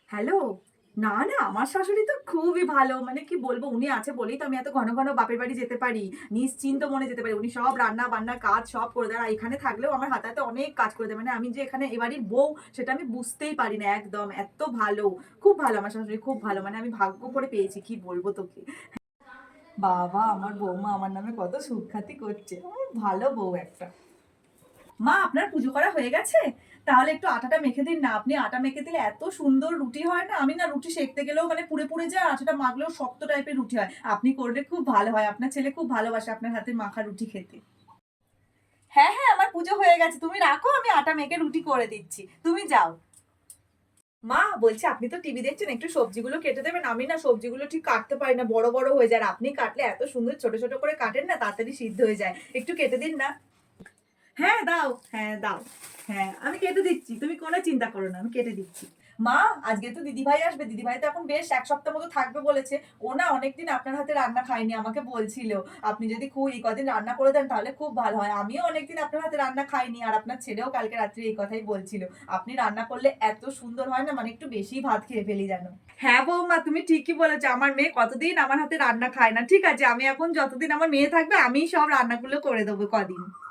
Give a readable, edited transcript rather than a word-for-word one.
Hello. না, না, আমার শাশুড়ি তো খুবই ভালো। মানে কি বলবো, উনি আছে বলেই তো আমি এত ঘন, ঘন বাপের বাড়ি যেতে পারি। নিশ্চিন্ত মনে যেতে পারি। উনি সব রান্না-বান্নার কাজ সব করে দেন। আর এখানে থাকলেও আমার হাতে, হাতে অনেক কাজ করে দেয়। মানে আমি যে এখানে এ বাড়ির বউ সেটা আমি বুঝতেই পারি না একদম। এত ভালো। খুব ভালো আমার শাশুড়ি, খুব ভালো। মানে আমি ভাগ্য করে পেয়েছি, কি বলবো তোকে। বাবা! আমার বৌমা আমার নামে কত সুখ্যাতি করছে। ভালো বউ একটা। মা, আপনার পুজো করা হয়ে গেছে? তাহলে একটু আটাটা মেখে দিন না। আপনি আটা মেখে দিলে এত সুন্দর রুটি হয় না? আমি না রুটি সেঁকতে গেলেও মানে পুড়ে, পুড়ে যায়। আটাটা মাখলেও শক্ত টাইপের রুটি হয়। আপনি করলে খুব ভালো হয়। আপনার ছেলে খুব ভালোবাসে আপনার হাতের মাখা রুটি খেতে। হ্যাঁ, হ্যাঁ, আমার পুজো হয়ে গেছে। তুমি রাখো, আমি আটা মেখে রুটি করে দিচ্ছি। তুমি যাও। মা, বলছি আপনি তো টিভি দেখছেন, একটু সবজিগুলো কেটে দেবেন। আমি না সবজিগুলো ঠিক কাটতে পারি না। বড়, বড় হয়ে যায়। আর আপনি কাটলে এত সুন্দর ছোট, ছোট করে কাটেন না, তাড়াতাড়ি সিদ্ধ হয়ে যায়। একটু কেটে দিন না। হ্যাঁ, দাও। হ্যাঁ, দাও। হ্যাঁ, আমি কেটে দিচ্ছি। তুমি কোনো চিন্তা করো না। আমি কেটে দিচ্ছি। মা, আজকে তো দিদিভাই আসবে। দিদিভাই তো এখন বেশ ১ সপ্তাহ মতো থাকবে বলেছে। ও না অনেকদিন আপনার হাতে রান্না খায়নি। আমাকে বলছিল, আপনি যদি এই কদিন রান্না করে দেন তাহলে খুব ভালো হয়। আমিও অনেকদিন আপনার হাতে রান্না খাইনি। আর আপনার ছেলেও কালকে রাত্রে এই কথাই বলছিল। আপনি রান্না করলে এত সুন্দর হয় না, মানে একটু বেশিই ভাত খেয়ে ফেলি যেন। হ্যাঁ বৌমা, তুমি ঠিকই বলেছো। আমার মেয়ে কতদিন আমার হাতে রান্না খায় না। ঠিক আছে, আমি এখন যতদিন আমার মেয়ে থাকবে আমিই সব রান্নাগুলো করে দেবো কদিন।